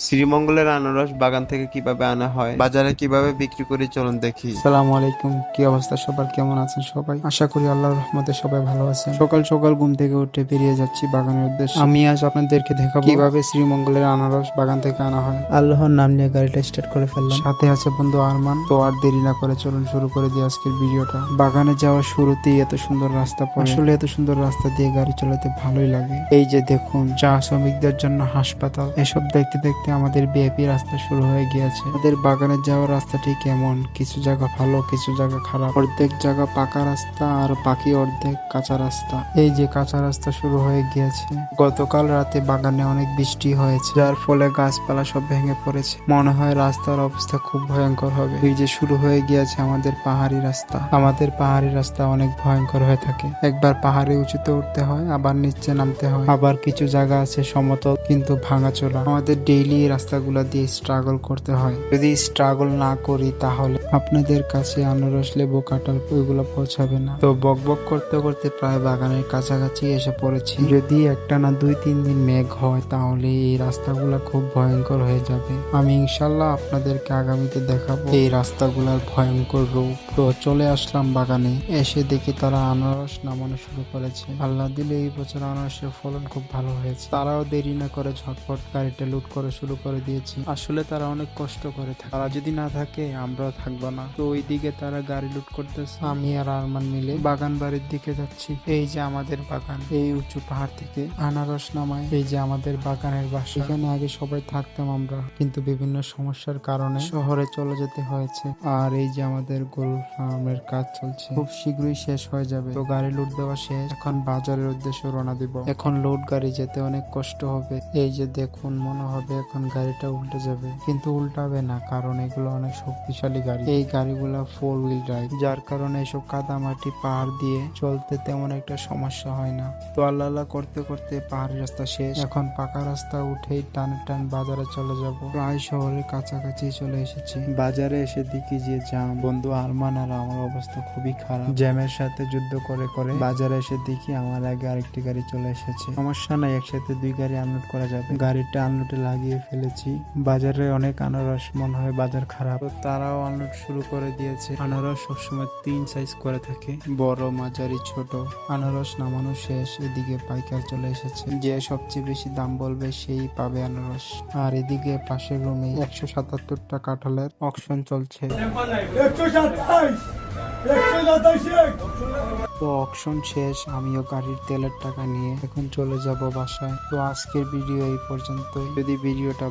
শ্রীমঙ্গলের আনারস বাগান থেকে কিভাবে আনা হয়, বাজারে কিভাবে বিক্রি করে চলুন দেখি। আসসালামু আলাইকুম। কি অবস্থা সবার, কেমন আছেন সবাই? আশা করি আল্লাহর রহমতে সবাই ভালো আছেন। সকাল সকাল ঘুম থেকে উঠে বেরিয়ে যাচ্ছি বাগানের উদ্দেশ্যে। আমি আজ আপনাদেরকে দেখাবো কিভাবে শ্রীমঙ্গলের আনারস বাগান থেকে আনা হয়। আল্লাহর নাম নিয়ে গাড়িটা স্টার্ট করে ফেললাম, সাথে আছে বন্ধু আরমান। তো আর দেরি না করে চলুন শুরু করে দিই আজকের ভিডিওটা। বাগানে যাওয়ার শুরুতেই এত সুন্দর রাস্তা পড়ে, আসলে এত সুন্দর রাস্তা দিয়ে গাড়ি চালাতে ভালোই লাগে। এই যে দেখুন, চা শ্রমিকদের জন্য হাসপাতাল, এসব দেখতে দেখতে আমাদের বিএপি রাস্তা শুরু হয়ে গিয়েছে। আমাদের বাগানে যাওয়ার রাস্তাটি কেমন, কিছু জায়গা ভালো কিছু জায়গা খারাপ, অর্ধেক জায়গা পাকা রাস্তা আর বাকি অর্ধেক কাঁচা রাস্তা। এই যে কাঁচা রাস্তা শুরু হয়ে গিয়েছে। গতকাল রাতে বাগানে অনেক বৃষ্টি হয়েছে, যার ফলে গাছপালা সব ভেঙে পড়েছে। মনে হয় রাস্তার অবস্থা খুব ভয়ঙ্কর হবে। এই যে শুরু হয়ে গিয়েছে আমাদের পাহাড়ি রাস্তা। আমাদের পাহাড়ি রাস্তা অনেক ভয়ঙ্কর হয়ে থাকে। একবার পাহাড়ে উঁচুতে উঠতে হয়, আবার নিচে নামতে হয়, আবার কিছু জায়গা আছে সমতল কিন্তু ভাঙাচোরা। আমাদের ডেইলি এই রাস্তাগুলো দিয়ে স্ট্রাগল করতে হয়। যদি স্ট্রাগল না করি তাহলে আপনাদের কাছে আনারস, লেবু, কাঁঠাল ওইগুলো পৌঁছাবে না। তো বক বক করতে করতে প্রায় বাগানের কাছাকাছি এসে পড়েছি। যদি একটা না 2-3 দিন মেঘ হয় তাহলে এই রাস্তাগুলো খুব ভয়ঙ্কর হয়ে যাবে। আমি ইনশাল্লাহ আপনাদেরকে আগামীতে দেখাবো এই রাস্তাগুলোর ভয়ঙ্কর রূপ। তো চলে আসলাম বাগানে, এসে দেখি তারা আনারস নামানো শুরু করেছে। আল্লাহ দিলে এই বছর আনারসের ফলন খুব ভালো হয়েছে। তারাও দেরি না করে ঝটপট গাড়িটা লুট করে শুরু করে দিয়েছে। আসলে তারা অনেক কষ্ট করে থাকে, তারা যদি না থাকে আমরাও থাকবো না। তো ওইদিকে তারা গাড়ি লুট করতেছে, আমি আর আরমান মিলে বাগান বাড়ির দিকে যাচ্ছি। এই যে আমাদের বাগান, এই উঁচু পাহাড় থেকে আনারস নামায়। এই যে আমাদের বাগানের বাসা, এখানে আগে সবাই থাকতাম আমরা, কিন্তু বিভিন্ন সমস্যার কারণে শহরে চলে যেতে হয়েছে। আর এই যে আমাদের গরু ফার্মের কাজ চলছে, খুব শীঘ্রই শেষ হয়ে যাবে। তো গাড়ি লুট দেওয়া শেষ, এখন বাজারের উদ্দেশ্যে রওনা দিব। এখন লোড গাড়ি যেতে অনেক কষ্ট হবে। এই যে দেখুন, মনে হবে এখন গাড়িটা উল্টে যাবে, কিন্তু উল্টাবে না, কারণ এগুলো অনেক শক্তিশালী গাড়ি। এই গাড়িগুলো 4 হুইল ড্রাইভ, যার কারণে এসব কাদামাটি পাহাড় দিয়ে চলতে তেমন একটা সমস্যা হয় না। তো আল্লাহ আল্লাহ করতে করতে পাহাড়ি রাস্তা শেষ, এখন পাকা রাস্তা উঠেই টান টান বাজারে চলে যাব। প্রায় শহরের কাছাকাছি চলে এসেছি। বাজারে এসে দেখি যে জ্যাম। বন্ধু আরমান আর আমার অবস্থা খুবই খারাপ, জ্যামের সাথে যুদ্ধ করে করে বাজারে এসে দেখি আমার আগে আরেকটি গাড়ি চলে এসেছে। সমস্যা নাই, একসাথে 2 গাড়ি আনলোড করা যাবে। গাড়িটা আনলোডে লাগিয়ে ফেলেছি। বাজারে অনেক আনারস, মনে হয় বাজার খারাপ। তো তারাও আনলোড শুরু করে দিয়েছে। আনারস সবসময় 3 সাইজ করে থাকে, বড়, মাঝারি, ছোট। আনারস নামানো শেষ, এদিকে পাইকার চলে এসেছে। যে সবচেয়ে বেশি দাম বলবে সেই পাবে আনারস। আর এদিকে পাশের রুমে 177টা কাঁঠালের অকশন চলছে। তো অকশন শেষ, আমিও গাড়ির তেলের টাকা নিয়ে এখন চলে যাব বাসায়। তো আজকের ভিডিও এই পর্যন্ত। যদি ভিডিওটা